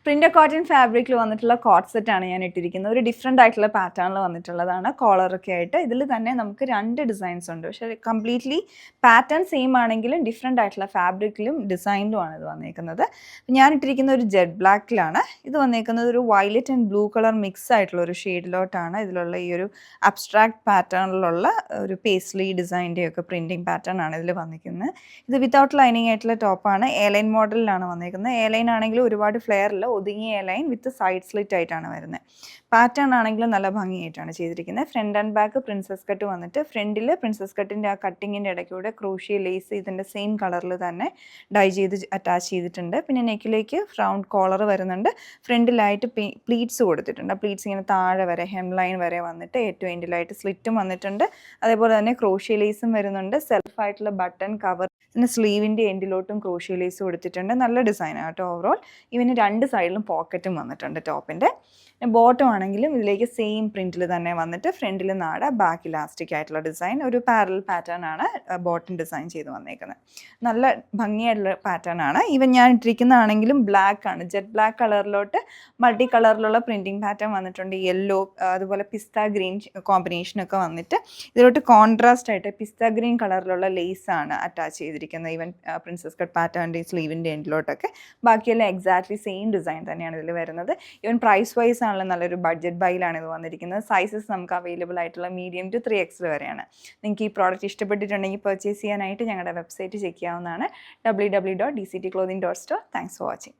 Print cotton ഫാബ്രിക്കിൽ വന്നിട്ടുള്ള coat സെറ്റാണ് ഞാൻ ഇട്ടിരിക്കുന്നത്. ഒരു ഡിഫറെൻ്റ് ആയിട്ടുള്ള പാറ്റേണിൽ വന്നിട്ടുള്ളതാണ്. കോളറൊക്കെ ആയിട്ട് ഇതിൽ തന്നെ നമുക്ക് 2 ഡിസൈൻസ് ഉണ്ട്. പക്ഷേ കംപ്ലീറ്റ്ലി പാറ്റേൺ സെയിം ആണെങ്കിലും ഡിഫറെൻ്റ് ആയിട്ടുള്ള ഫാബ്രിക്കിലും ഡിസൈനിലുമാണ് ഇത് വന്നേക്കുന്നത്. ഞാൻ ഇട്ടിരിക്കുന്ന ഒരു ജെറ്റ് ബ്ലാക്കിലാണ്. ഇത് വന്നേക്കുന്നത് ഒരു violet and blue colour mix ആയിട്ടുള്ള ഒരു ഷെയ്ഡിലോട്ടാണ്. ഇതിലുള്ള ഈ ഒരു അബ്സ്ട്രാക്ട് പാറ്റേണിലുള്ള ഒരു പേസ്ലി ഡിസൈൻ്റെ ഒക്കെ പ്രിൻറ്റിങ് പാറ്റേൺ ആണ് ഇതിൽ വന്നിരിക്കുന്നത്. ഇത് വിത്തൗട്ട് ലൈനിങ് ആയിട്ടുള്ള ടോപ്പാണ്. എ ലൈൻ മോഡലിലാണ് വന്നിരിക്കുന്നത്. എ ലൈൻ ആണെങ്കിൽ ഒരുപാട് ഫ്ലെയറിൽ ഒതുങ്ങിയ ലൈൻ വിത്ത് സൈഡ് സ്ലിറ്റ് ആയിട്ടാണ് വരുന്നത്. പാറ്റേൺ ആണെങ്കിലും നല്ല ഭംഗിയായിട്ടാണ് ചെയ്തിരിക്കുന്നത്. Front and back princess cut വന്നിട്ട് ഫ്രണ്ടിൽ പ്രിൻസസ് കട്ടിൻ്റെ ആ കട്ടിങ്ങിൻ്റെ ഇടയ്ക്കൂടെ ക്രൂഷ്യ ലേസ് ഇതിൻ്റെ സെയിം കളറിൽ തന്നെ ഡൈ ചെയ്ത് അറ്റാച്ച് ചെയ്തിട്ടുണ്ട്. പിന്നെ നെക്കിലേക്ക് റൗണ്ട് കോളർ വരുന്നുണ്ട്. ഫ്രണ്ടിലായിട്ട് പ്ലീറ്റ്സ് കൊടുത്തിട്ടുണ്ട്. ആ പ്ലീറ്റ്സ് ഇങ്ങനെ താഴെ വരെ ഹെം ലൈൻ വരെ വന്നിട്ട് ഏറ്റവും എൻഡിലായിട്ട് സ്ലിറ്റും വന്നിട്ടുണ്ട്. അതേപോലെ തന്നെ ക്രോഷ്യ ലേസും വരുന്നുണ്ട്. സെൽഫായിട്ടുള്ള ബട്ടൺ കവർ പിന്നെ സ്ലീവിൻ്റെ എൻഡിലോട്ടും ക്രോഷ്യ ലേസ് കൊടുത്തിട്ടുണ്ട്. നല്ല ഡിസൈനാണ് കേട്ടോ. ഓവറോൾ ഇവന് 2 സൈഡിലും പോക്കറ്റും വന്നിട്ടുണ്ട് ടോപ്പിൻ്റെ. ബോട്ടം ആണെങ്കിലും ഇതിലേക്ക് സെയിം പ്രിൻറ്റിൽ തന്നെ വന്നിട്ട് ഫ്രണ്ടിൽ നാട ബാക്ക് ഇലാസ്റ്റിക് ആയിട്ടുള്ള ഡിസൈൻ. ഒരു പാരൽ പാറ്റേൺ ആണ് ബോട്ടം ഡിസൈൻ ചെയ്ത് വന്നേക്കുന്നത്. നല്ല ഭംഗിയായിട്ടുള്ള പാറ്റേൺ ആണ്. ഇവൻ ഞാൻ ഇട്ടിരിക്കുന്നതാണെങ്കിലും ബ്ലാക്ക് ആണ്. ജെറ്റ് ബ്ലാക്ക് കളറിലോട്ട് മൾട്ടി കളറിലുള്ള പ്രിൻറ്റിങ് പാറ്റേൺ വന്നിട്ടുണ്ട്. യെല്ലോ അതുപോലെ പിസ്ത ഗ്രീൻ കോമ്പിനേഷനൊക്കെ വന്നിട്ട് ഇതിലോട്ട് കോൺട്രാസ്റ്റ് ആയിട്ട് പിസ്ത ഗ്രീൻ കളറിലുള്ള ലേസാണ് അറ്റാച്ച് ചെയ്തിരിക്കുന്നത്. ഈവൻ പ്രിൻസസ് കട്ട് പാറ്റേണിൻ്റെ സ്ലീവിൻ്റെ എൻഡിലോട്ടൊക്കെ. ബാക്കിയെല്ലാം എക്സാക്ട്ലി സെയിം ഡിസൈൻ തന്നെയാണ് ഇതിൽ വരുന്നത്. ഈവൻ പ്രൈസ് വൈസ് ആണല്ലോ നല്ലൊരു ബഡ്ജറ്റ് ബൈയിലാണ് ഇത് വന്നിരിക്കുന്നത്. സൈസസ് നമുക്ക് അവൈലബിൾ ആയിട്ടുള്ള മീഡിയം ടു 3XL വരെയാണ്. നിങ്ങൾക്ക് ഈ പ്രോഡക്റ്റ് ഇഷ്ടപ്പെട്ടിട്ടുണ്ടെങ്കിൽ പർച്ചേസ് ചെയ്യാനായിട്ട് ഞങ്ങളുടെ വെബ്സൈറ്റ് ചെക്ക് ചെയ്യാവുന്നതാണ്. www.dctclothing.store. Thanks for watching.